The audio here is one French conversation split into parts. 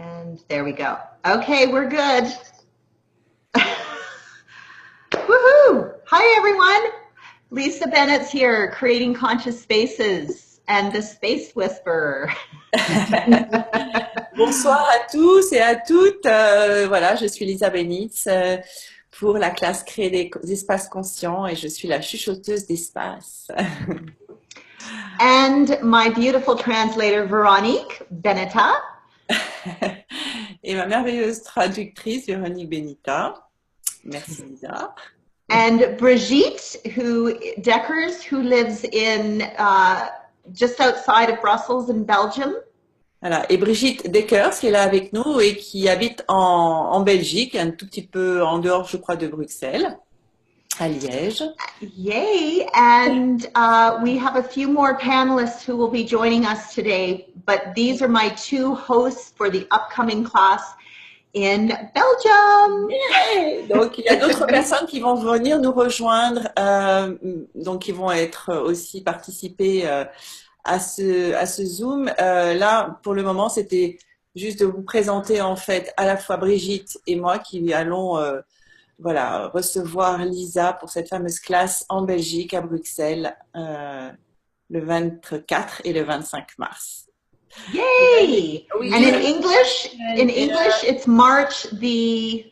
And there we go. Okay, we're good. Woohoo! Hi, everyone. Lisa Benitz here, creating conscious spaces and the space whisperer. Bonsoir à tous et à toutes. Voilà, je suis Lisa Benitz pour la classe Créer des espaces conscients et je suis la chuchoteuse d'espace. And my beautiful translator, Veronique Benetta. Et ma merveilleuse traductrice, Véronique Benita. Merci Lisa. And Brigitte, Deckers, who lives in just outside of Brussels in Belgium. Voilà. Et Brigitte Deckers qui est là avec nous et qui habite en Belgique, un tout petit peu en dehors, je crois, de Bruxelles, à Liège. Yay! And we have a few more panelists who will be joining us today, but these are my two hosts for the upcoming class in Belgium. Yeah! Donc, il y a d'autres personnes qui vont venir nous rejoindre, donc qui vont être aussi participer à ce Zoom. Là, pour le moment, c'était juste de vous présenter en fait à la fois Brigitte et moi qui allons voilà, recevoir Lisa pour cette fameuse classe en Belgique, à Bruxelles, le 24 et le 25 mars. Yay! And in English, it's March the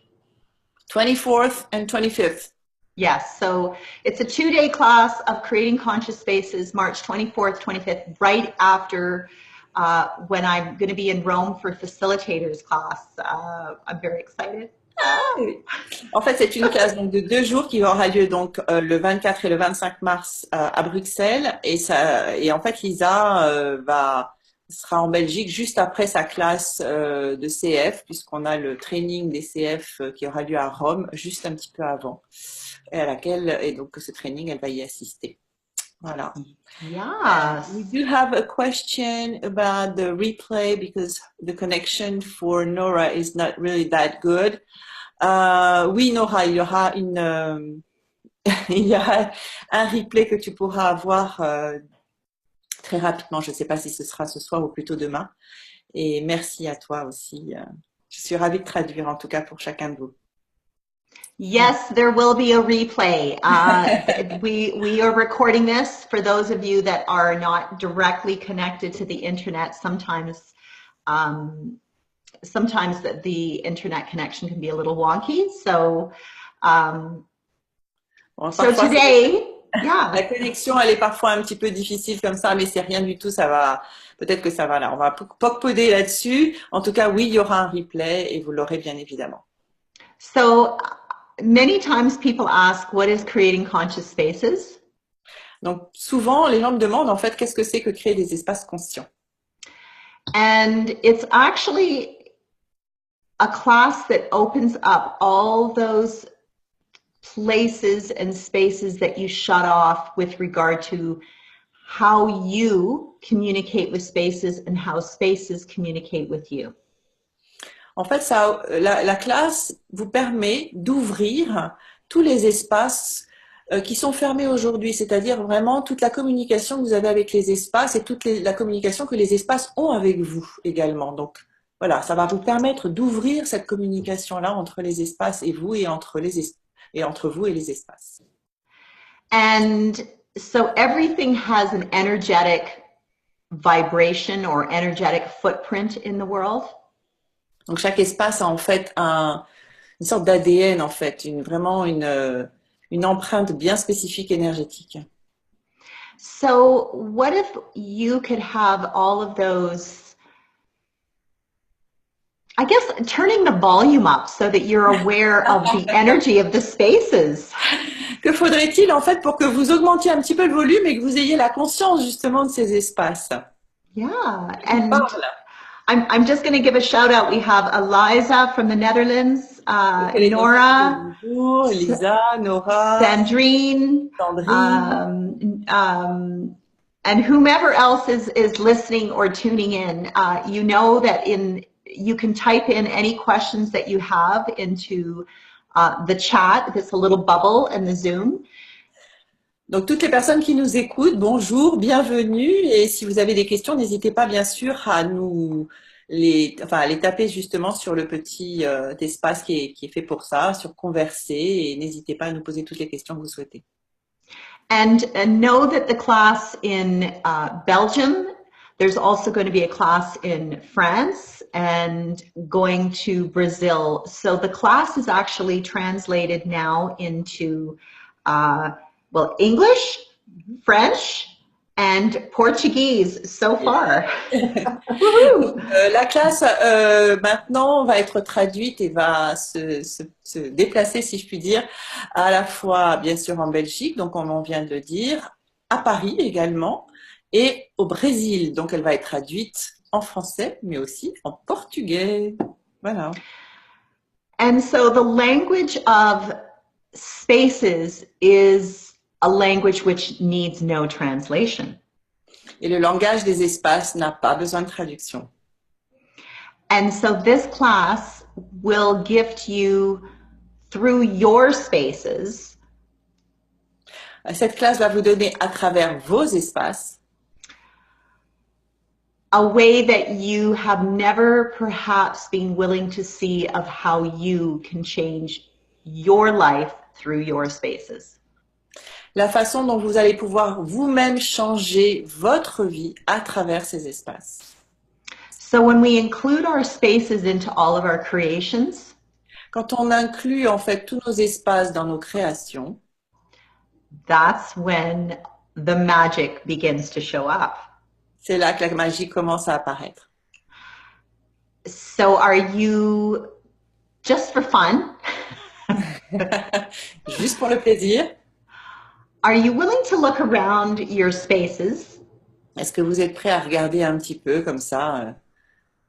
24th and 25th. Yes, so it's a 2-day class of creating conscious spaces, March 24th, 25th, right after when I'm going to be in Rome for facilitators class. I'm very excited. En fait, c'est une classe donc, de 2 jours qui aura lieu donc le 24 et le 25 mars à Bruxelles. Et en fait, Lisa sera en Belgique juste après sa classe de CF, puisqu'on a le training des CF qui aura lieu à Rome juste un petit peu avant. Et donc ce training, elle va y assister. Voilà. Yes. We do have a question about the replay because the connection for Nora is not really that good. Oui, Nora, il y aura il y a un replay que tu pourras avoir très rapidement. Je ne sais pas si ce sera ce soir ou plutôt demain. Et merci à toi aussi. Je suis ravie de traduire en tout cas pour chacun de vous. Yes, there will be a replay. We are recording this for those of you that are not directly connected to the internet. Sometimes the internet connection can be a little wonky. So today, yeah. La connexion, elle est parfois un petit peu difficile comme ça, mais c'est rien du tout. Ça va, peut-être que ça va là. On va poder là-dessus. En tout cas, oui, il y aura un replay et vous l'aurez bien évidemment. So many times people ask, what is creating conscious spaces? Donc, souvent, les gens me demandent, en fait, qu'est-ce que c'est que créer des espaces conscients? And it's actually a class that opens up all those places and spaces that you shut off with regard to how you communicate with spaces and how spaces communicate with you. En fait, la classe vous permet d'ouvrir tous les espaces qui sont fermés aujourd'hui, c'est-à-dire vraiment toute la communication que vous avez avec les espaces et la communication que les espaces ont avec vous également. Donc voilà, ça va vous permettre d'ouvrir cette communication-là entre les espaces et vous et entre vous et les espaces. And so everything has an energetic vibration or energetic footprint in the world. Donc chaque espace a en fait une sorte d'ADN en fait, vraiment une empreinte bien spécifique énergétique. So what if you could have all of those, I guess, turning the volume up so that you're aware of the energy of the spaces? Que faudrait-il en fait pour que vous augmentiez un petit peu le volume et que vous ayez la conscience justement de ces espaces? Yeah, and I'm just going to give a shout out. We have Eliza from the Netherlands, Nora, bonjour, Lisa, Nora, Sandrine, and whomever else is listening or tuning in. You know that you can type in any questions that you have into the chat. It's a little bubble in the Zoom. Donc, toutes les personnes qui nous écoutent, bonjour, bienvenue. Et si vous avez des questions, n'hésitez pas, bien sûr, à nous les taper justement sur le petit espace qui est fait pour ça, sur converser, et n'hésitez pas à nous poser toutes les questions que vous souhaitez. And know that the class in Belgium, there's also going to be a class in France and going to Brazil. So the class is actually translated now into, well, English, French, and Portuguese so far. La classe maintenant va être traduite et va se déplacer, si je puis dire, à la fois bien sûr en Belgique, donc comme on vient de le dire, à Paris également, et au Brésil. Donc elle va être traduite en français, mais aussi en portugais. Voilà. And so the language of spaces is a language which needs no translation. Et le langage des espaces n'a pas besoin de traduction. And so this class will gift you through your spaces. Cette classe va vous donner à travers vos espaces a way that you have never perhaps been willing to see of how you can change your life through your spaces. La façon dont vous allez pouvoir vous-même changer votre vie à travers ces espaces. So when we include our spaces into all of our creations, quand on inclut en fait tous nos espaces dans nos créations, that's when the magic begins to show up. C'est là que la magie commence à apparaître. So are you, just for fun, juste pour le plaisir, are you willing to look around your spaces? Est-ce que vous êtes prêt à regarder un petit peu comme ça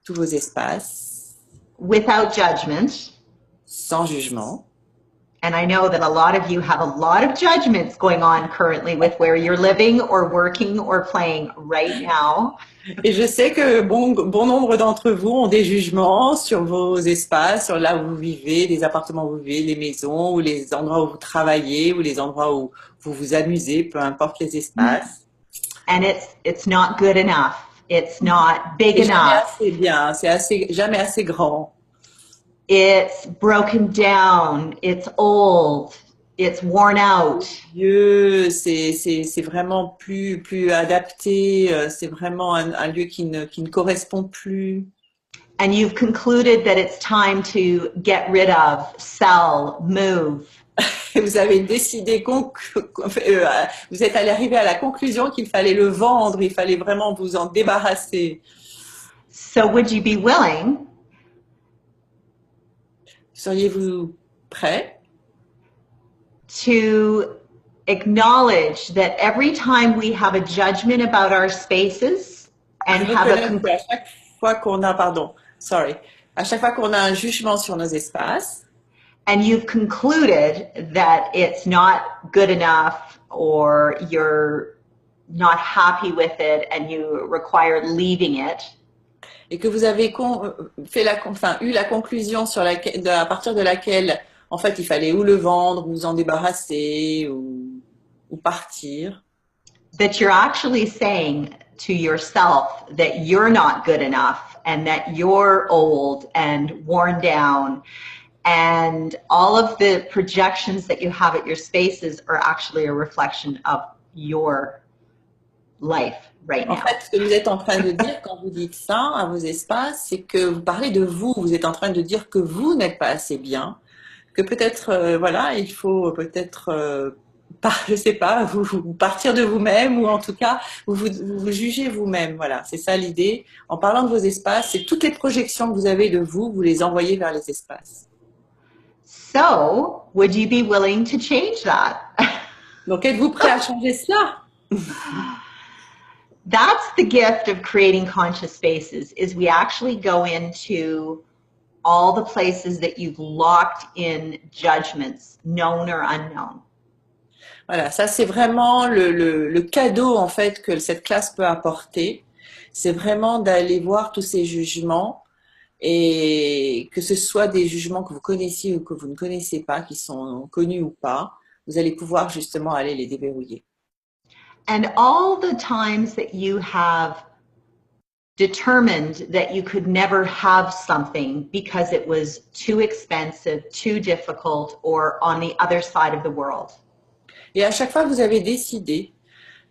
tous vos espaces? Without judgment. Sans jugement. And I know that a lot of you have a lot of judgments going on currently with where you're living or working or playing right now. Et je sais que bon nombre d'entre vous ont des jugements sur vos espaces, sur là où vous vivez, les appartements où vous vivez, les maisons, ou les endroits où vous travaillez, ou les endroits où vous vous amusez, peu importe les espaces. And it's not good enough. It's not big jamais enough. Assez bien, c'est jamais assez grand. It's broken down. It's old. It's worn out. Dieu, c'est vraiment plus adapté. C'est vraiment un lieu qui ne correspond plus. And you've concluded that it's time to get rid of, sell, move. Et vous avez décidé, vous êtes arrivé à la conclusion qu'il fallait le vendre, il fallait vraiment vous en débarrasser. So would you be willing? Seriez-vous prêt? To acknowledge that every time we have a judgment about our spaces and have a à chaque fois qu'on a, à chaque fois qu'on a un jugement sur nos espaces, and you've concluded that it's not good enough or you're not happy with it and you require leaving it, et que vous avez eu la conclusion à partir de laquelle, en fait, il fallait ou le vendre, ou vous en débarrasser, ou partir. that you're actually saying to yourself that you're not good enough and that you're old and worn down, and all of the projections that you have at your spaces are actually a reflection of your life right now. En fait, ce que vous êtes en train de dire quand vous dites ça à vos espaces, c'est que vous parlez de vous. Vous êtes en train de dire que vous n'êtes pas assez bien, que peut-être, voilà, il faut peut-être, je sais pas, vous partir de vous-même, ou en tout cas, vous jugez vous-même. Voilà, c'est ça l'idée. En parlant de vos espaces, c'est toutes les projections que vous avez de vous, vous les envoyez vers les espaces. So, would you be willing to change that? Donc, êtes-vous prêt à changer cela? That's the gift of creating conscious spaces, is we actually go into all the places that you've locked in judgments, known or unknown. Voilà, ça c'est vraiment le cadeau en fait que cette classe peut apporter. C'est vraiment d'aller voir tous ces jugements, et que ce soit des jugements que vous connaissiez ou que vous ne connaissez pas, qui sont connus ou pas, vous allez pouvoir justement aller les déverrouiller. And all the times that you have determined that you could never have something because it was too expensive, too difficult, or on the other side of the world. Et à chaque fois, vous avez décidé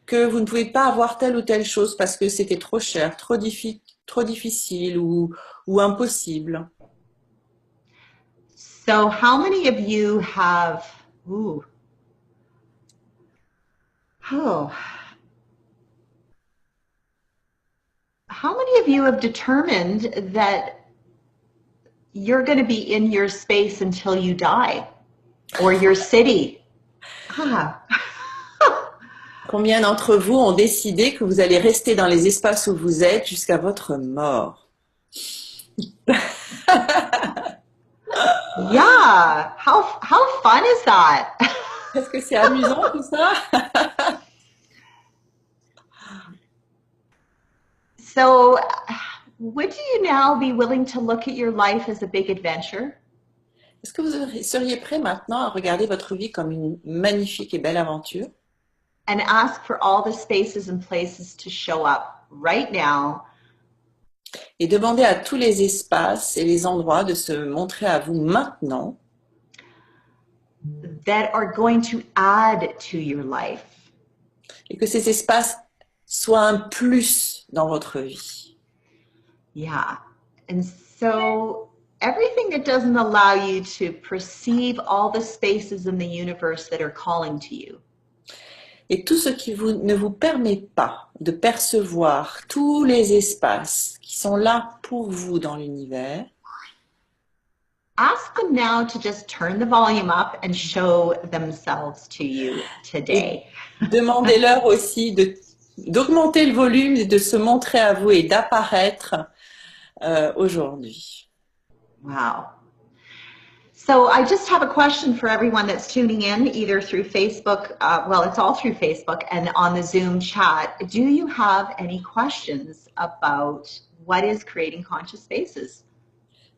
que vous ne pouvez pas avoir telle ou telle chose parce que c'était trop cher, trop difficile ou impossible. So how many of you have, how many of you have determined that you're going to be in your space until you die, or your city? Combien d'entre vous ont décidé que vous allez rester dans les espaces où vous êtes jusqu'à votre mort? Yeah, how fun is that? Est-ce que c'est amusant tout ça? So, would you now be willing to look at your life as a big adventure? Est-ce que vous seriez prêt maintenant à regarder votre vie comme une magnifique et belle aventure? And ask for all the spaces and places to show up right now. Et demander à tous les espaces et les endroits de se montrer à vous maintenant. That are going to add to your life. Et que ces espaces soient un plus dans votre vie. Yeah. And so everything that doesn't allow you to perceive all the spaces in the universe that are calling to you. Et tout ce qui ne vous permet pas de percevoir tous les espaces qui sont là pour vous dans l'univers, ask them now to just turn the volume up and show themselves to you today. Demandez-leur aussi d'augmenter le volume et de se montrer à vous et d'apparaître aujourd'hui. Wow. So I just have a question for everyone that's tuning in, either through Facebook, well, it's all through Facebook and on the Zoom chat. Do you have any questions about what is creating conscious spaces?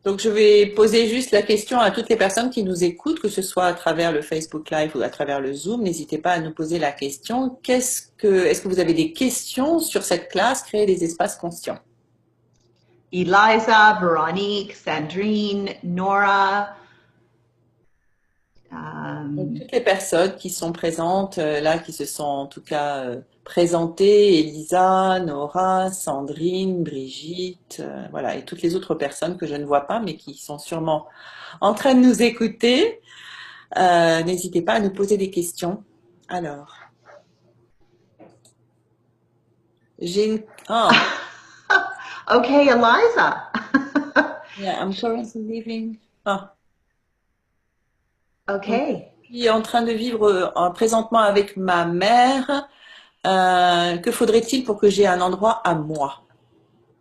Donc, je vais poser juste la question à toutes les personnes qui nous écoutent, que ce soit à travers le Facebook Live ou à travers le Zoom. N'hésitez pas à nous poser la question. Est-ce que vous avez des questions sur cette classe, Créer des espaces conscients? Eliza, Veronique, Sandrine, Nora. Donc, toutes les personnes qui sont présentes là, qui se sont en tout cas présentées, Elisa, Nora, Sandrine, Brigitte, voilà, et toutes les autres personnes que je ne vois pas, mais qui sont sûrement en train de nous écouter. N'hésitez pas à nous poser des questions. Alors, j'ai une... Oh. Okay, Eliza. Yeah, I'm currently living... Oh. Okay. Je suis en train de vivre présentement avec ma mère. Que faudrait-il pour que j'ai un endroit à moi?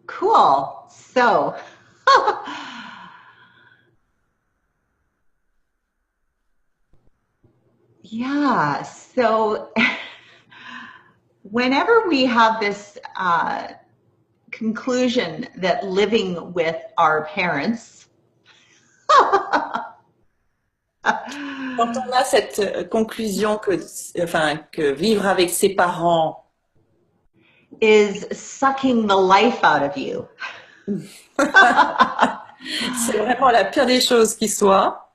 Cool. So, yeah. So, whenever we have this conclusion that living with our parents Quand on a cette conclusion que vivre avec ses parents is sucking the life out of you, c'est vraiment la pire des choses qui soit,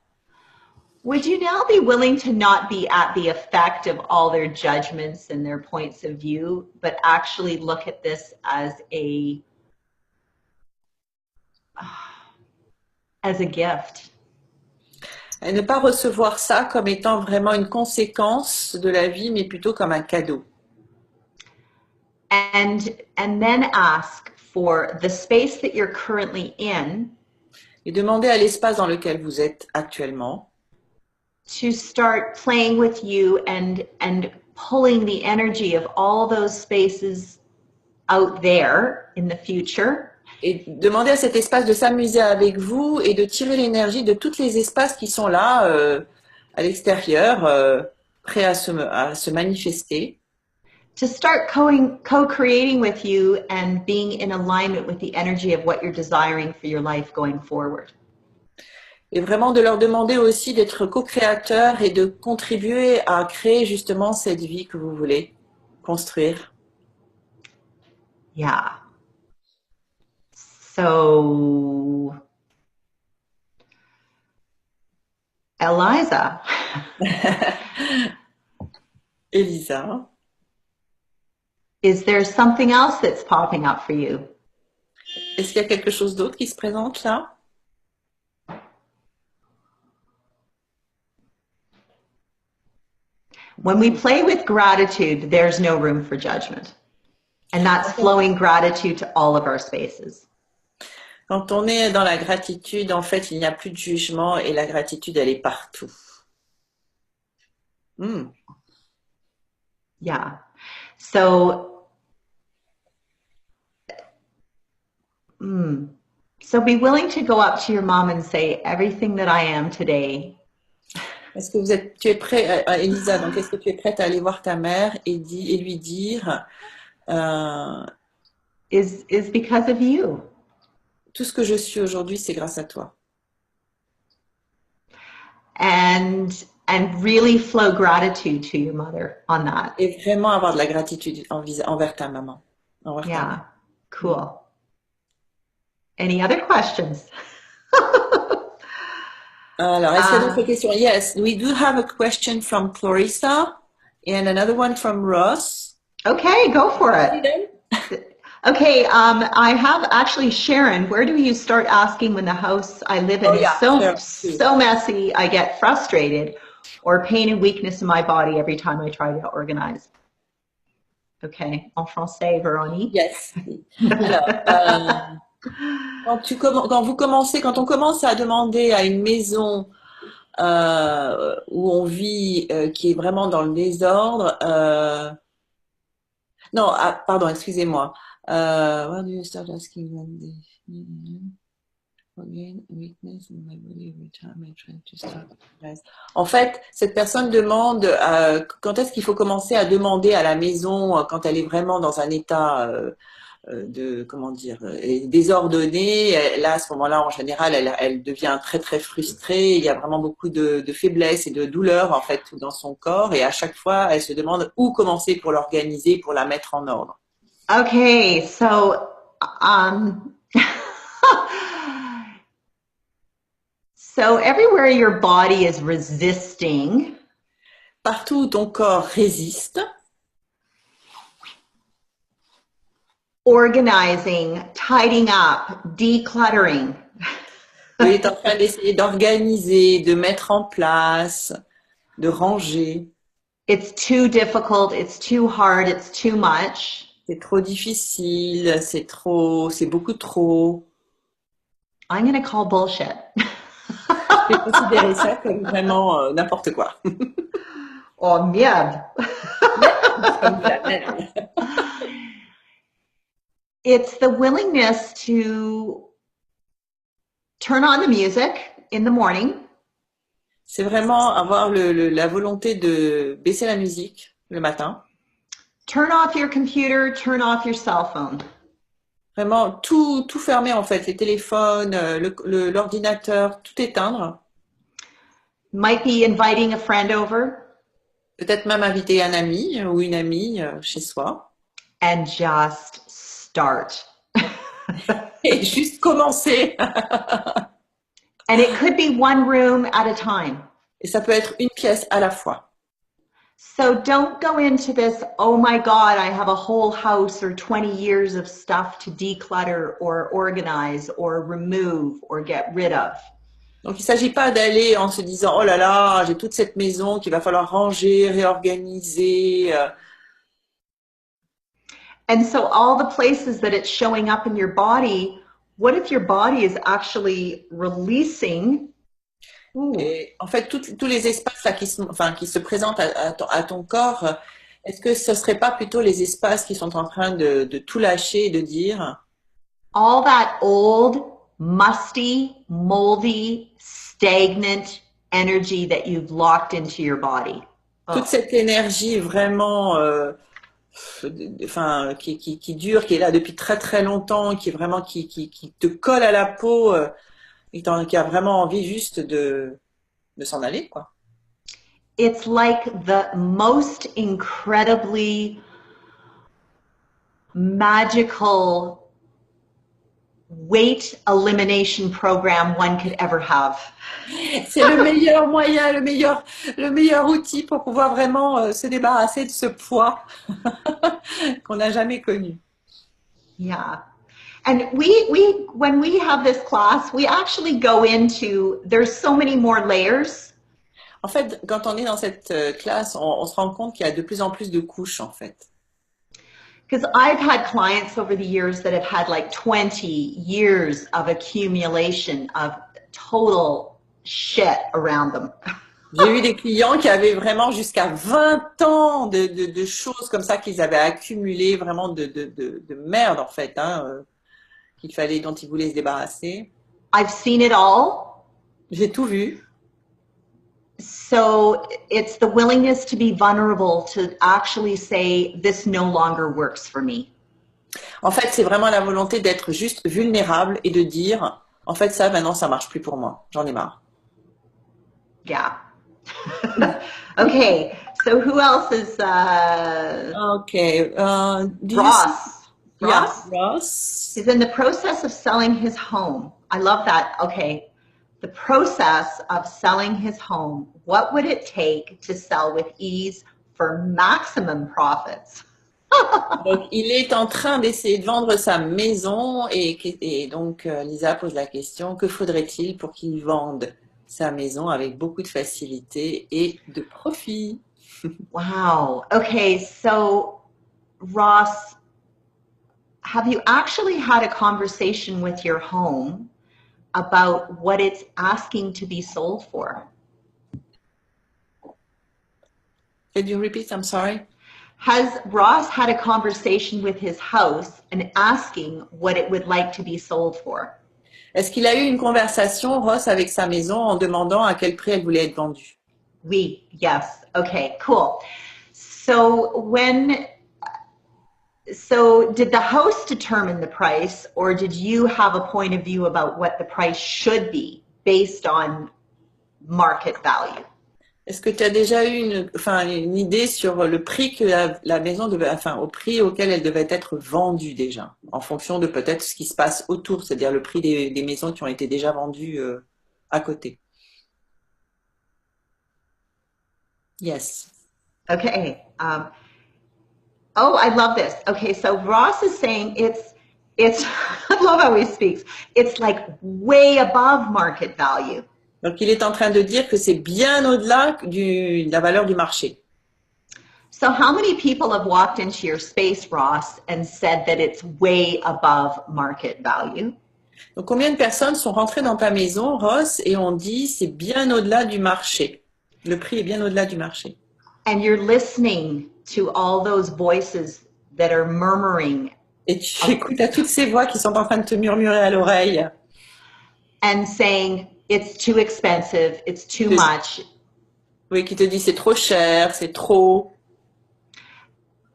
would you now be willing to not be at the effect of all their judgments and their points of view, but actually look at this as a gift? et ne pas recevoir ça comme étant vraiment une conséquence de la vie, mais plutôt comme un cadeau. And then ask for the space that you're currently in. Et demander à l'espace dans lequel vous êtes actuellement to start playing with you and pulling the energy of all those spaces out there in the future. Et demander à cet espace de s'amuser avec vous et de tirer l'énergie de tous les espaces qui sont là à l'extérieur, prêts à se manifester. To start co-creating with you and being in alignment with the energy of what you're desiring for your life going forward. Et vraiment de leur demander aussi d'être co-créateurs et de contribuer à créer justement cette vie que vous voulez construire. Yeah. So, Eliza. Elisa. Is there something else that's popping up for you? Est-ce qu'il y a quelque chose d'autre qui se présente là? When we play with gratitude, there's no room for judgment. And that's flowing gratitude to all of our spaces. Quand on est dans la gratitude, en fait, il n'y a plus de jugement et la gratitude, elle est partout. Yeah. So, so be willing to go up to your mom and say, everything that I am today. Est-ce que tu es prêt, Elisa, donc est-ce que tu es prête à aller voir ta mère et lui dire is because of you. Tout ce que je suis aujourd'hui, c'est grâce à toi. And really flow gratitude to your mother on that. Et vraiment avoir de la gratitude envers ta maman. Yeah, cool. Any other questions? Alors, est-ce qu'il y a d'autres questions? Yes, we do have a question from Clarissa and another one from Ross. Okay, go for it. Okay, I have actually Sharon. Where do you start asking when the house I live in is so messy? I get frustrated, or pain and weakness in my body every time I try to organize. Okay, en français, Véronique. Yes. Alors, quand on commence à demander à une maison où on vit qui est vraiment dans le désordre, non, pardon, excusez-moi. Where do you start asking when weakness in my body every time I try to start? En fait, cette personne demande quand est-ce qu'il faut commencer à demander à la maison quand elle est vraiment dans un état désordonnée. Là, à ce moment-là, en général, elle devient très très frustrée. Il y a vraiment beaucoup de faiblesse et de douleur en fait dans son corps. Et à chaque fois, elle se demande où commencer pour l'organiser, pour la mettre en ordre. Okay, so so everywhere your body is resisting, partout où ton corps résiste, organizing, tidying up, decluttering. tu es en train d'essayer d'organiser, de mettre en place, de ranger. It's too difficult, it's too hard, it's too much. C'est trop difficile, c'est beaucoup trop. I'm going to call bullshit. Je vais considérer ça comme vraiment n'importe quoi. Oh, merde. It's the willingness to turn on the music in the morning. C'est vraiment avoir la volonté de baisser la musique le matin. Turn off your computer, turn off your cell phone. Vraiment tout fermer en fait, les téléphones, l'ordinateur, tout éteindre. Might be inviting a friend over. Peut-être même inviter un ami ou une amie chez soi. And just start. Et juste commencer. And it could be one room at a time. Et ça peut être une pièce à la fois. So don't go into this, oh my God, I have a whole house or 20 years of stuff to declutter or organize or remove or get rid of. Donc il ne s'agit pas d'aller en se disant, oh là là, j'ai toute cette maison qu'il va falloir ranger, réorganiser. And so all the places that it's showing up in your body, what if your body is actually releasing? Et en fait, tous les espaces là, qui se présentent à ton corps, est-ce que ce ne serait pas plutôt les espaces qui sont en train de tout lâcher et de dire all that old, musty, moldy, stagnant energy that you've locked into your body. Toute cette énergie vraiment qui dure, qui est là depuis très très longtemps, qui est vraiment qui te colle à la peau et qui a vraiment envie juste de s'en aller, quoi. It's like the most incredibly magical weight elimination program one could ever have. C'est le meilleur moyen, le meilleur outil pour pouvoir vraiment se débarrasser de ce poids qu'on n'a jamais connu. Yeah. And when we have this class, we actually go into, there's so many more layers. En fait, quand on est dans cette classe, on se rend compte qu'il y a de plus en plus de couches, en fait. Because I've had clients over the years that have had like 20 years of accumulation of total shit around them. J'ai eu des clients qui avaient vraiment jusqu'à 20 ans de choses comme ça qu'ils avaient accumulées, vraiment de merde, en fait, hein, dont ils voulaient se débarrasser. I've seen it all. J'ai tout vu. So it's the willingness to be vulnerable to actually say, this no longer works for me. En fait, c'est vraiment la volonté d'être juste vulnérable et de dire, en fait, ça, maintenant, ça marche plus pour moi. J'en ai marre. Yeah. Okay. So who else is, Okay. Ross. Yeah, Ross? Ross. He's in the process of selling his home. I love that. Okay. The process of selling his home. What would it take to sell with ease for maximum profits? Donc, il est en train d'essayer de vendre sa maison et donc Lisa pose la question, que faudrait-il pour qu'il vende sa maison avec beaucoup de facilité et de profit? Wow. Okay. So, Ross, have you actually had a conversation with your home about what it's asking to be sold for? Could you repeat? I'm sorry. Has Ross had a conversation with his house and asking what it would like to be sold for? Est-ce qu'il a eu une conversation, Ross, avec sa maison en demandant à quel prix elle voulait être vendue? Oui, yes. Okay, cool. So did the house determine the price, or did you have a point of view about what the price should be based on market value? Est-ce que tu as déjà eu une idée sur le prix que la maison devait, au prix auquel elle devait être vendue déjà, en fonction de peut-être ce qui se passe autour, c'est-à-dire le prix des maisons qui ont été déjà vendues à côté? Yes. Okay. Oh, I love this. Okay, so Ross is saying it's I love how he speaks. It's like way above market value. Donc, il est en train de dire que c'est bien au-delà de la valeur du marché. So how many people have walked into your space, Ross, and said that it's way above market value? Donc, combien de personnes sont rentrées dans ta maison, Ross, et ont dit c'est bien au-delà du marché. Le prix est bien au-delà du marché. And you're listening to all those voices that are murmuring. Et tu écoutes à toutes ces voix qui sont en train de te murmurer à l'oreille. And saying, it's too expensive, it's too much. Oui, qui te dit c'est trop cher, c'est trop.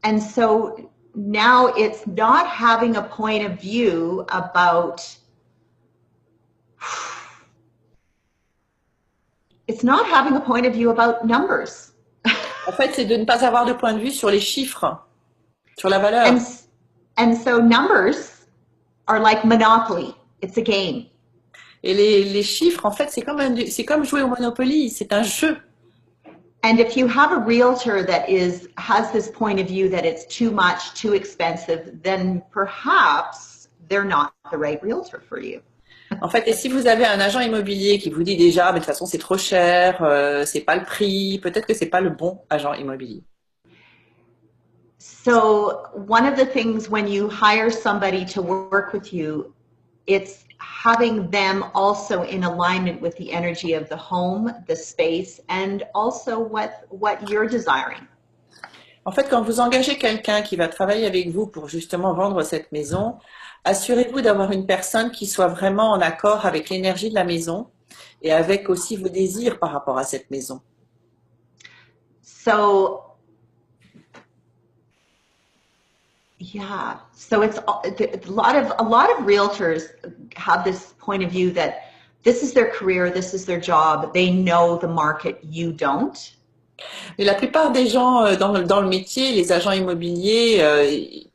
And so now it's not having a point of view about, it's not having a point of view about numbers. En fait, c'est de ne pas avoir de point de vue sur les chiffres, sur la valeur. And so numbers are like Monopoly. It's a game. Et les chiffres, en fait, c'est comme jouer au Monopoly, c'est un jeu. And if you have a realtor that has this point of view that it's too much, too expensive, then perhaps they're not the right realtor for you. En fait, et si vous avez un agent immobilier qui vous dit déjà, mais de toute façon, c'est trop cher, c'est pas le prix, peut-être que c'est pas le bon agent immobilier. So one of the things when you hire somebody to work with you, it's having them also in alignment with the energy of the home, the space, and also what you're desiring. En fait, quand vous engagez quelqu'un qui va travailler avec vous pour justement vendre cette maison, assurez-vous d'avoir une personne qui soit vraiment en accord avec l'énergie de la maison et avec aussi vos désirs par rapport à cette maison. So, yeah. So it's a lot of realtors have this point of view that this is their career, this is their job. They know the market, you don't. Mais la plupart des gens dans le métier, les agents immobiliers,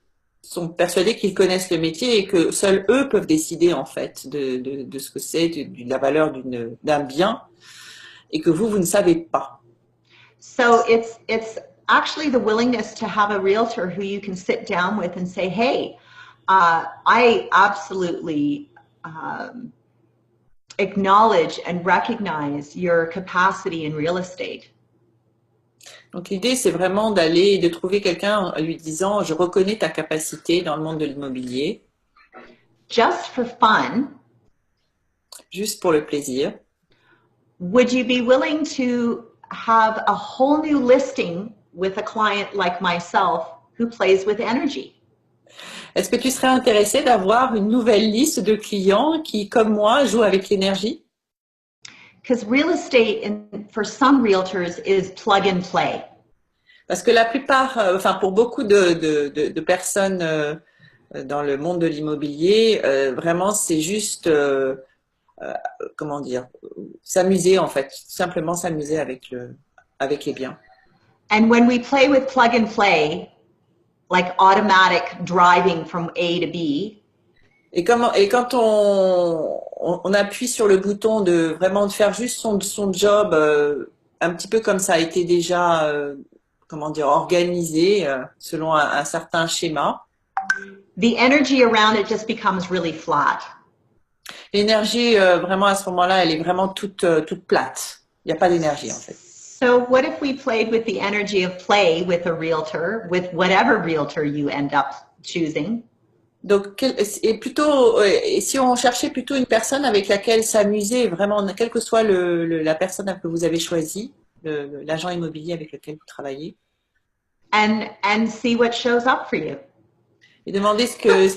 sont persuadés qu'ils connaissent le métier et que seuls eux peuvent décider en fait de ce que c'est, de la valeur d'un bien, et que vous ne savez pas. So it's actually the willingness to have a realtor who you can sit down with and say, hey, I absolutely acknowledge and recognize your capacity in real estate. Donc l'idée, c'est vraiment d'aller, de trouver quelqu'un en lui disant, je reconnais ta capacité dans le monde de l'immobilier. Just for fun. Juste pour le plaisir. Would you be willing to have a whole new listing with a client like myself who plays with energy? Est-ce que tu serais intéressé d'avoir une nouvelle liste de clients qui, comme moi, jouent avec l'énergie? Because real estate, for some realtors, is plug and play. Parce que la plupart, enfin pour beaucoup de personnes dans le monde de l'immobilier, vraiment c'est juste, comment dire, s'amuser en fait, simplement s'amuser avec les biens. And when we play with plug and play, like automatic driving from A to B. Et quand on appuie sur le bouton de vraiment de faire juste son job, un petit peu comme ça a été déjà, comment dire, organisé selon un certain schéma. The energy around it just becomes really flat. L'énergie, vraiment à ce moment-là, elle est vraiment toute plate. Il n'y a pas d'énergie en fait. So what if we played with the energy of play with a realtor, with whatever realtor you end up choosing? Donc, et si on cherchait plutôt une personne avec laquelle s'amuser, vraiment, quelle que soit la personne que vous avez choisie, l'agent immobilier avec lequel vous travaillez. And see what shows up for you. Et demander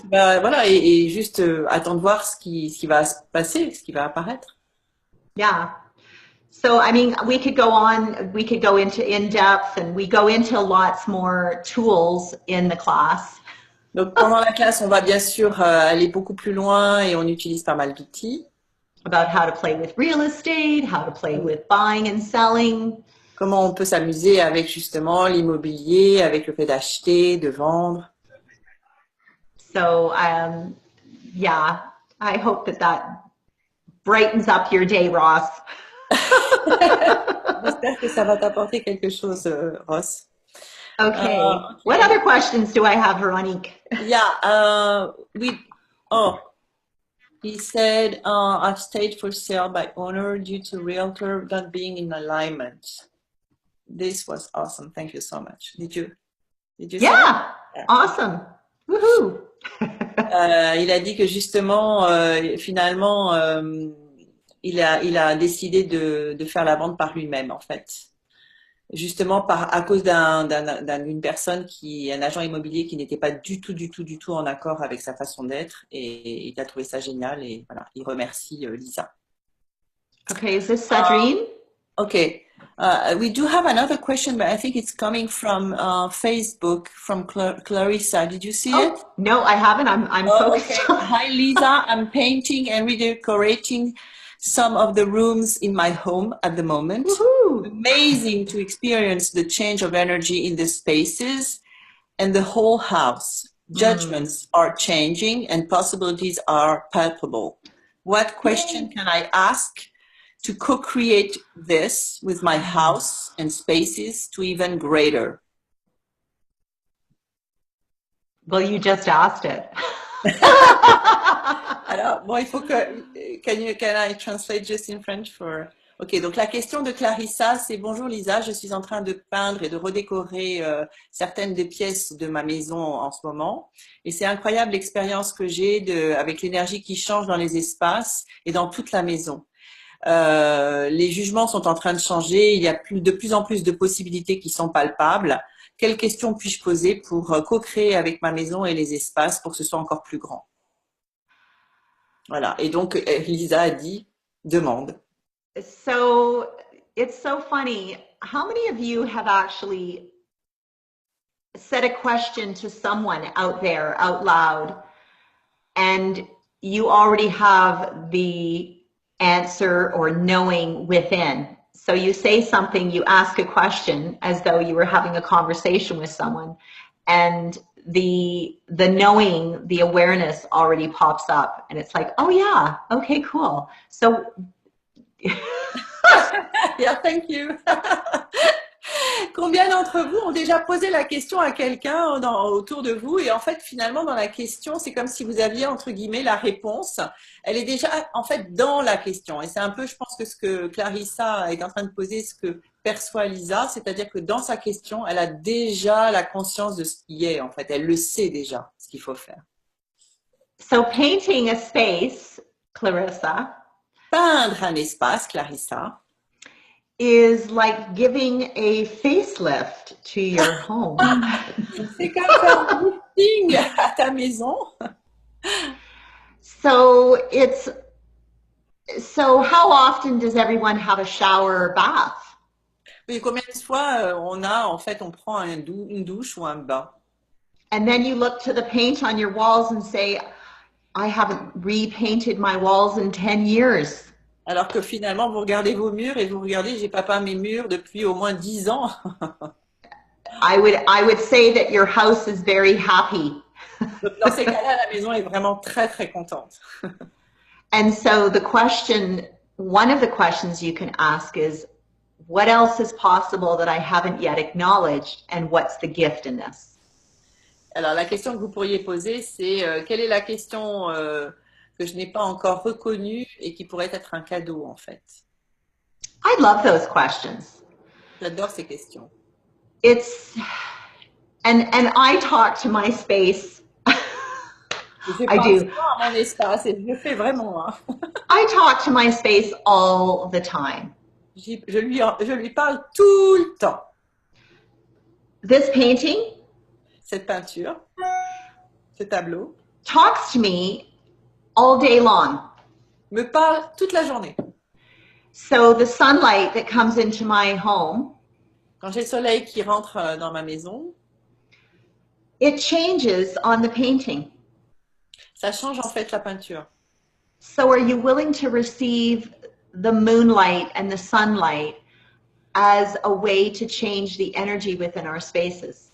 voilà, et juste attendre voir ce qui va se passer, ce qui va apparaître. Yeah. So, I mean, we could go into in-depth, and we go into lots more tools in the class. Donc, pendant la classe, on va bien sûr aller beaucoup plus loin et on utilise pas mal d'outils. About how to play with real estate, how to play with buying and selling. Comment on peut s'amuser avec justement l'immobilier, avec le fait d'acheter, de vendre. So, yeah, I hope that brightens up your day, Ross. J'espère que ça va t'apporter quelque chose, Ross. Okay. What other questions do I have, Veronique? Yeah. He said, I've stayed for sale by owner due to realtor not being in alignment. This was awesome. Thank you so much. Did you Yeah. Awesome. Woohoo. Il a dit que justement, finalement, il a décidé de faire la vente par lui-même, en fait. Justement à cause d'une personne un agent immobilier qui n'était pas du tout en accord avec sa façon d'être, et il a trouvé ça génial, et voilà, il remercie Lisa. Okay, is this Sadrine? Okay. We do have another question, but I think it's coming from Facebook from Clarissa. Did you see it? No, I haven't. I'm focused. Okay. Hi, Lisa. I'm painting and redecorating some of the rooms in my home at the moment. Woohoo. Amazing to experience the change of energy in the spaces and the whole house. Judgments are changing and possibilities are palpable. What question can I ask to co-create this with my house and spaces to even greater? Well, you just asked it. Alors, bon, il faut que... Can I translate just in French for... Ok, donc la question de Clarissa, c'est: bonjour Lisa, je suis en train de peindre et de redécorer certaines des pièces de ma maison en ce moment. Et c'est incroyable l'expérience que j'ai avec l'énergie qui change dans les espaces et dans toute la maison. Les jugements sont en train de changer, il y a de plus en plus de possibilités qui sont palpables. Quelles questions puis-je poser pour co-créer avec ma maison et les espaces pour que ce soit encore plus grand? Voilà, et donc Lisa a dit: demande. So it's so funny. How many of you have actually said a question to someone out there out loud, and you already have the answer or knowing within? So you say something, you ask a question as though you were having a conversation with someone, and the knowing, the awareness already pops up, and it's like, oh yeah, okay, cool. So yeah, thank you. Combien d'entre vous ont déjà posé la question à quelqu'un autour de vous et en fait finalement dans la question c'est comme si vous aviez entre guillemets la réponse, elle est déjà en fait dans la question et c'est un peu je pense que ce que Clarissa est en train de poser, ce que perçoit Lisa, c'est-à-dire que dans sa question elle a déjà la conscience de ce qui est en fait, elle le sait déjà ce qu'il faut faire. So painting a space, Clarissa, peindre un espace, Clarissa, is like giving a facelift to your home. c'est comme faire un lifting à ta maison. So how often does everyone have a shower or bath? Mais combien de fois on prend une douche ou un bain? And then you look to the paint on your walls and say, I haven't repainted my walls in 10 years. Alors que finalement, vous regardez vos murs et vous regardez, j'ai pas peint mes murs depuis au moins 10 ans. I would say that your house is very happy. Dans ces cas-là, la maison est vraiment très, très contente. And so one of the questions you can ask is, what else is possible that I haven't yet acknowledged, and what's the gift in this? Alors, la question que vous pourriez poser, c'est quelle est la question que je n'ai pas encore reconnue et qui pourrait être un cadeau, en fait? I love those questions. J'adore ces questions. And I talk to my space. I do. À mon espace et je le fais vraiment. Hein. I talk to my space all the time. Je lui parle tout le temps. This painting, cette peinture, ce tableau, talks to me all day long. Me parle toute la journée. So the sunlight that comes into my home, quand j'ai le soleil qui rentre dans ma maison, it changes on the painting. Ça change en fait la peinture. So are you willing to receive the moonlight and the sunlight as a way to change the energy within our spaces?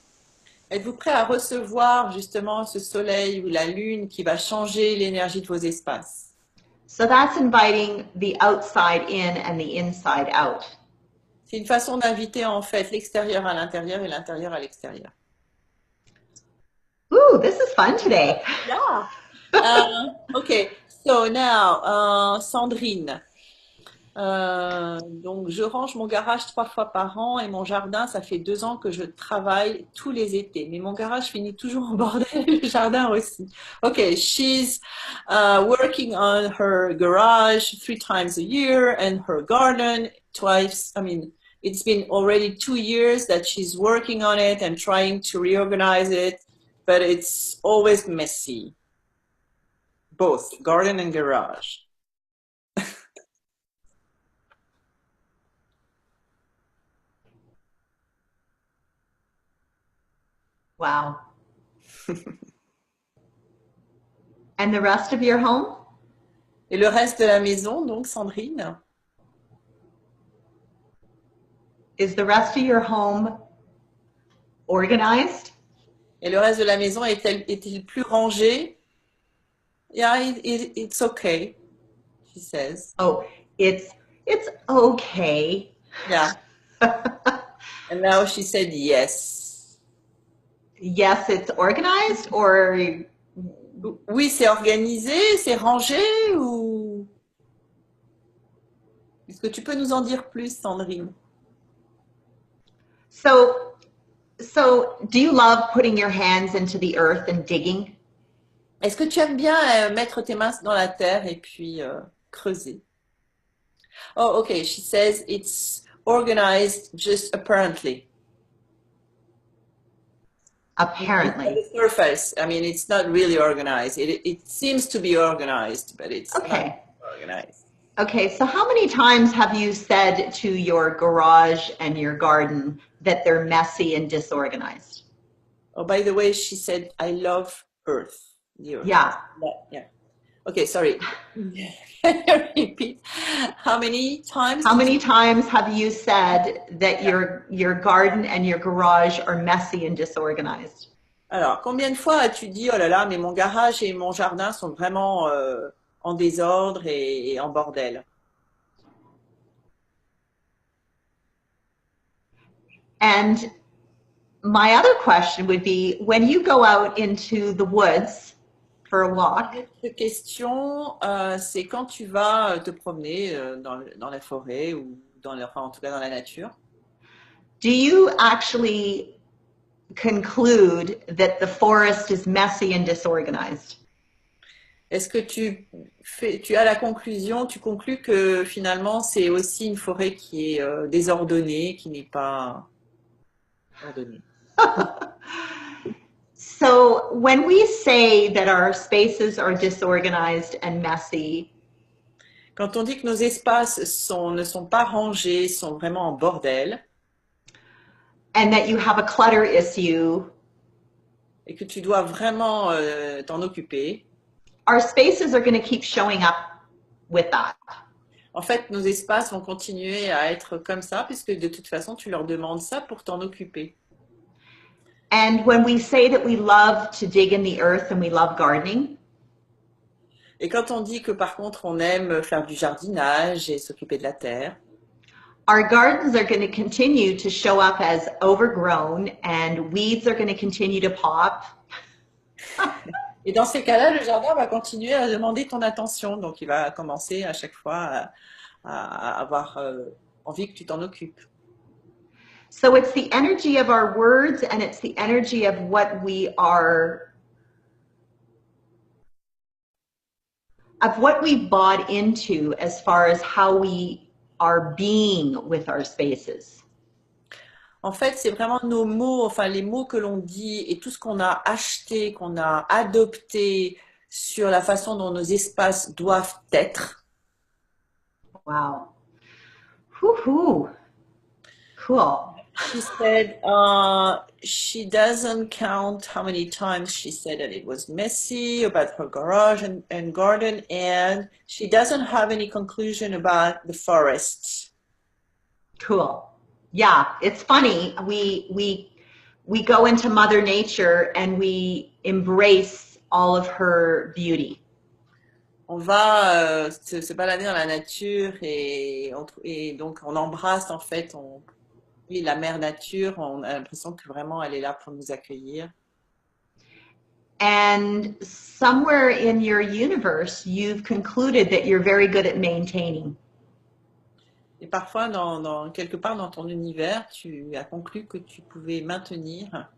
Êtes-vous prêt à recevoir justement ce soleil ou la lune qui va changer l'énergie de vos espaces? So that's inviting the outside in and the inside out. C'est une façon d'inviter en fait l'extérieur à l'intérieur et l'intérieur à l'extérieur. Ooh, this is fun today. Yeah. Okay, so now, Sandrine. Donc, je range mon garage 3 fois par an et mon jardin, ça fait 2 ans que je travaille tous les étés. Mais mon garage finit toujours en bordel, le jardin aussi. Okay, she's working on her garage 3 times a year and her garden twice. I mean, it's been already 2 years that she's working on it and trying to reorganize it, but it's always messy. Both garden and garage. Wow. And the rest of your home? Et le reste de la maison, donc, Sandrine? Is the rest of your home organized? Et le reste de la maison est-il plus rangé? Yeah, it's okay, she says. Oh, it's okay. Yeah. And now she said yes. Yes, it's organized, or? Oui, c'est organisé, c'est rangé, ou? Est-ce que tu peux nous en dire plus, Sandrine? So do you love putting your hands into the earth and digging? Est-ce que tu aimes bien mettre tes mains dans la terre et puis creuser? Oh, okay. She says it's organized just apparently. Apparently. On the surface, I mean, it's not really organized. It seems to be organized, but it's okay. Not organized. Okay, so how many times have you said to your garage and your garden that they're messy and disorganized? Oh, by the way, she said, I love Earth. Yeah. Yeah. Okay, sorry. Can you repeat? How many times? How many times have you said that your garden and your garage are messy and disorganized? Alors, combien de fois as-tu dit, oh là là, mais mon garage et mon jardin sont vraiment en désordre et en bordel? And my other question would be, when you go out into the woods for a walk, Autre question, c'est quand tu vas te promener dans la forêt ou enfin, en tout cas dans la nature. do you actually conclude that the forest is messy and disorganized? Est-ce que tu as la conclusion, tu conclus que finalement c'est aussi une forêt qui est désordonnée, qui n'est pas ordonnée? So when we say that our spaces are disorganized and messy, Quand on dit que nos espaces ne sont pas rangés, sont vraiment en bordel, and that you have a clutter issue, et que tu dois vraiment t'en occuper, our spaces are going to keep showing up with that. en fait, nos espaces vont continuer à être comme ça, puisque de toute façon, tu leur demandes ça pour t'en occuper. And when we say that we love to dig in the earth and we love gardening, Et quand on dit que par contre, on aime faire du jardinage et s'occuper de la terre, our gardens are going to continue to show up as overgrown and weeds are going to continue to pop. et dans ces cas-là, le jardin va continuer à demander ton attention. Donc, il va commencer à chaque fois à avoir envie que tu t'en occupes. So it's the energy of our words and it's the energy of what we bought into as far as how we are being with our spaces. En fait, c'est vraiment nos mots, enfin les mots que l'on dit et tout ce qu'on a acheté, qu'on a adopté sur la façon dont nos espaces doivent être. Wow. Woohoo. Cool. She said she doesn't count how many times she said that it was messy about her garage and garden, and she doesn't have any conclusion about the forest. Cool. Yeah, it's funny. We go into Mother Nature and we embrace all of her beauty. On va se balader dans la nature et donc on embrasse en fait la mère nature. On a l'impression que vraiment elle est là pour nous accueillir. And somewhere in your universe, you've concluded that you're very good at maintaining. Et parfois, quelque part dans ton univers, tu as conclu que tu pouvais maintenir.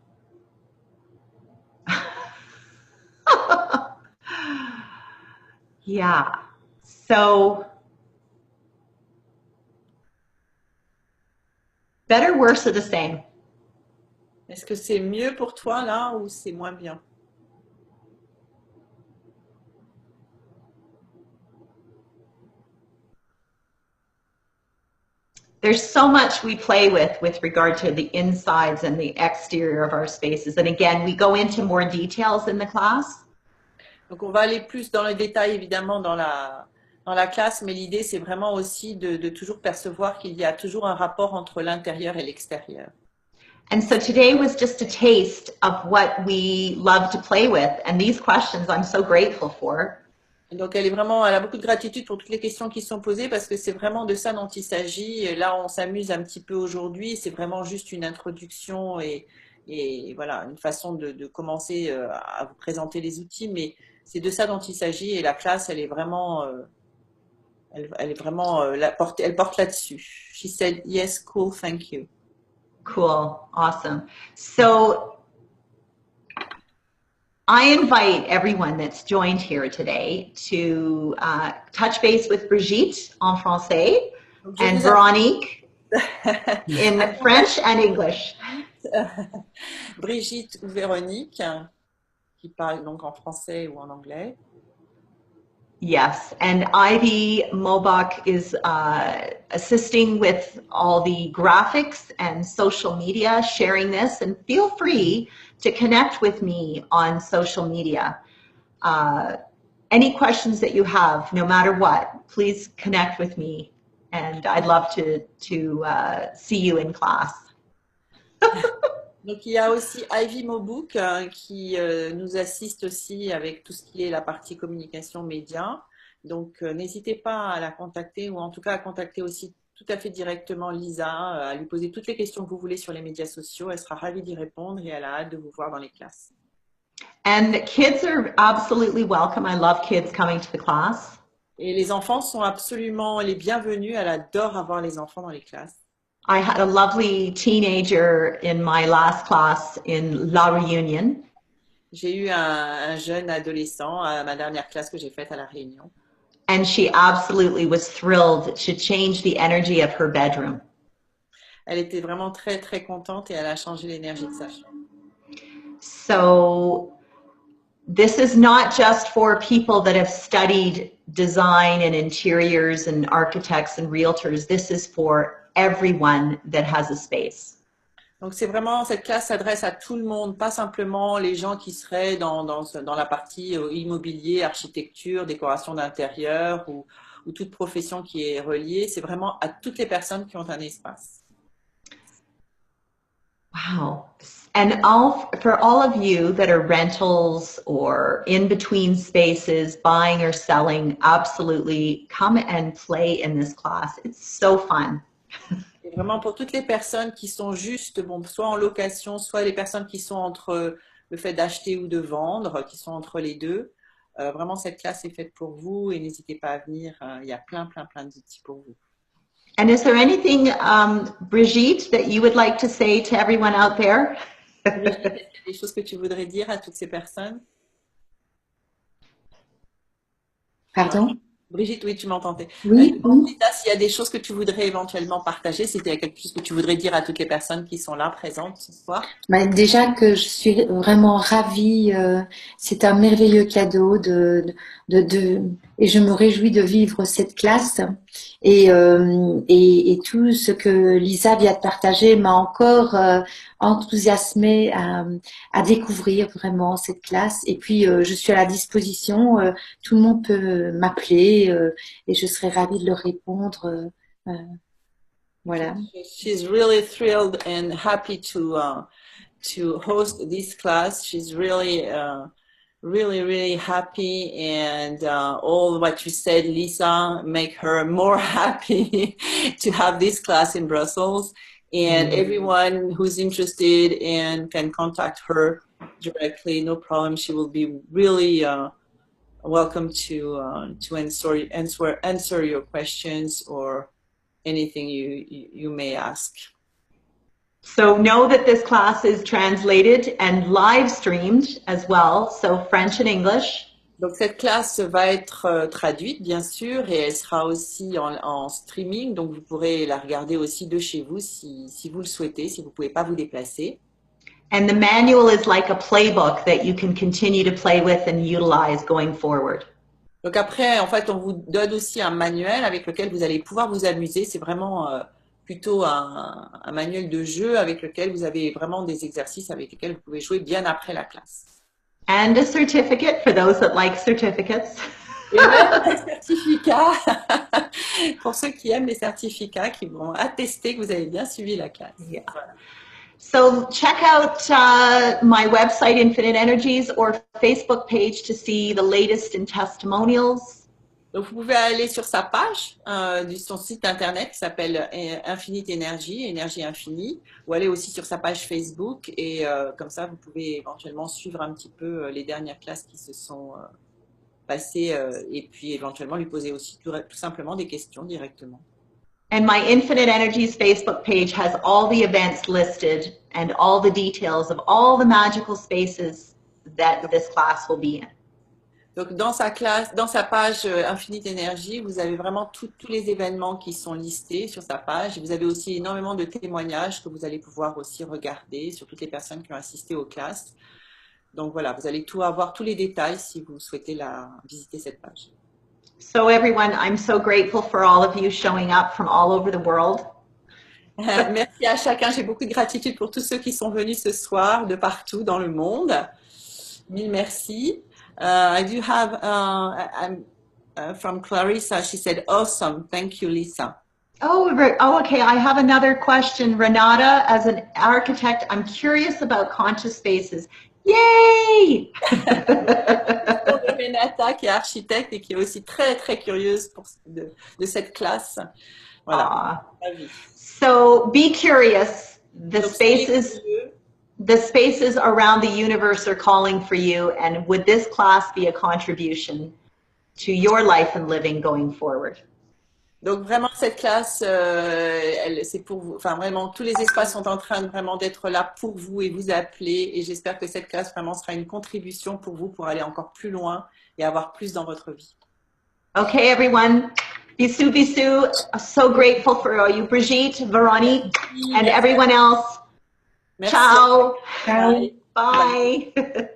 Yeah. So, better, worse, or the same? Est-ce que c'est mieux pour toi là ou c'est moins bien? There's so much we play with regard to the insides and the exterior of our spaces. And again, we go into more details in the class. Donc on va aller plus dans le détail évidemment dans la classe, mais l'idée c'est vraiment aussi de toujours percevoir qu'il y a toujours un rapport entre l'intérieur et l'extérieur. And so today was just a taste of what we love to play with. And these questions I'm so grateful for. Donc elle a beaucoup de gratitude pour toutes les questions qui sont posées parce que c'est vraiment de ça dont il s'agit. Et là, on s'amuse un petit peu aujourd'hui. C'est vraiment juste une introduction et voilà, une façon de commencer à vous présenter les outils. Mais c'est de ça dont il s'agit et la classe, elle est vraiment, elle porte là-dessus. She said, yes, cool, thank you. Cool, awesome. So I invite everyone that's joined here today to touch base with Brigitte en français and Veronique in French and English. Brigitte ou Véronique, qui parlent donc en français ou en anglais. Yes, and Ivy Mobach is assisting with all the graphics and social media, sharing this, and feel free to connect with me on social media. Any questions that you have, no matter what, please connect with me, and I'd love to see you in class. Donc, il y a aussi Ivy Mobook qui nous assiste aussi avec tout ce qui est la partie communication média. Donc, n'hésitez pas à la contacter ou en tout cas à contacter aussi tout à fait directement Lisa, à lui poser toutes les questions que vous voulez sur les médias sociaux. Elle sera ravie d'y répondre et elle a hâte de vous voir dans les classes. And the kids are absolutely welcome. I love kids coming to the class. Et les enfants sont absolument les bienvenus. Elle adore avoir les enfants dans les classes. I had a lovely teenager in my last class in La Réunion. J'ai eu un jeune adolescent à ma dernière classe que j'ai faite à La Réunion. And she absolutely was thrilled to change the energy of her bedroom. Elle était vraiment très, très contente et elle a changé l'énergie de sa chambre. So this is not just for people that have studied design and interiors and architects and realtors. This is for everyone that has a space. Donc, c'est vraiment, cette classe s'adresse à tout le monde, pas simplement les gens qui seraient dans la partie immobilier, architecture, décoration d'intérieur ou toute profession qui est reliée. C'est vraiment à toutes les personnes qui ont un espace. Wow. And for all of you that are rentals or in between spaces, buying or selling, absolutely come and play in this class. It's so fun. Et vraiment pour toutes les personnes qui sont juste, bon, soit en location, soit les personnes qui sont entre le fait d'acheter ou de vendre, qui sont entre les deux. Vraiment, cette classe est faite pour vous et n'hésitez pas à venir. Il y a plein d'outils pour vous. And is there anything, Brigitte, that you would like to say to everyone out there? Brigitte, est-ce qu'il y a des choses que tu voudrais dire à toutes ces personnes? Pardon? Brigitte, oui, tu m'entendais. Oui, oui. S'il y a des choses que tu voudrais éventuellement partager, s'il y a quelque chose que tu voudrais dire à toutes les personnes qui sont là présentes ce soir. Bah, déjà que je suis vraiment ravie, c'est un merveilleux cadeau et je me réjouis de vivre cette classe et tout ce que Lisa vient de partager m'a encore enthousiasmée à découvrir vraiment cette classe. Et puis je suis à la disposition, tout le monde peut m'appeler et je serai ravie de leur répondre. Voilà. She's really thrilled and happy to host this class. She's really really happy, and all what you said, Lisa, make her more happy to have this class in Brussels. And everyone who's interested and can contact her directly, no problem. She will be really welcome to answer your questions or anything you may ask. So know that this class is translated and live streamed as well, so French and English. Donc cette classe va être traduite bien sûr et elle sera aussi en streaming, donc vous pourrez la regarder aussi de chez vous si vous le souhaitez, si vous ne pouvez pas vous déplacer. And the manual is like a playbook that you can continue to play with and utilize going forward. Donc après, en fait, on vous donne aussi un manuel avec lequel vous allez pouvoir vous amuser. C'est vraiment plutôt un manuel de jeu avec lequel vous avez vraiment des exercices avec lesquels vous pouvez jouer bien après la classe. And a certificate for those that like certificates. Et même un certificat pour ceux qui aiment les certificats, qui vont attester que vous avez bien suivi la classe. Yeah. Voilà. So check out my website, Infinite Energies, or Facebook page to see the latest in testimonials. Donc, vous pouvez aller sur sa page, son site internet qui s'appelle Infinite Energy, Énergie Infinie, ou aller aussi sur sa page Facebook et comme ça, vous pouvez éventuellement suivre un petit peu les dernières classes qui se sont passées et puis éventuellement lui poser aussi tout simplement des questions directement. And my Infinite Energies Facebook page has all the events listed and all the details of all the magical spaces that this class will be in. Donc, dans sa page Infinite Energy, vous avez vraiment tous les événements qui sont listés sur sa page. Vous avez aussi énormément de témoignages que vous allez pouvoir aussi regarder sur toutes les personnes qui ont assisté aux classes. Donc, voilà, vous allez avoir tous les détails si vous souhaitez visiter cette page. So everyone, I'm so grateful for all of you showing up from all over the world. Merci à chacun. J'ai beaucoup de gratitude pour tous ceux qui sont venus ce soir de partout dans le monde. Mille merci. I do have from Clarissa, she said, awesome, thank you, Lisa. Oh, okay. I have another question. Renata, as an architect, I'm curious about conscious spaces. Yay! Renata, qui est architecte et qui est aussi très, très curieuse de cette classe. Voilà. So be curious. Donc, The spaces around the universe are calling for you. And would this class be a contribution to your life and living going forward? Donc vraiment cette classe, c'est pour vous. Enfin vraiment, tous les espaces sont en train vraiment d'être là pour vous et vous appeler. Et j'espère que cette classe vraiment sera une contribution pour vous pour aller encore plus loin et avoir plus dans votre vie. Okay, everyone. Bisous, bisous. So grateful for you, Brigitte, Veronique, and everyone else. Merci. Ciao. Ciao. Bye.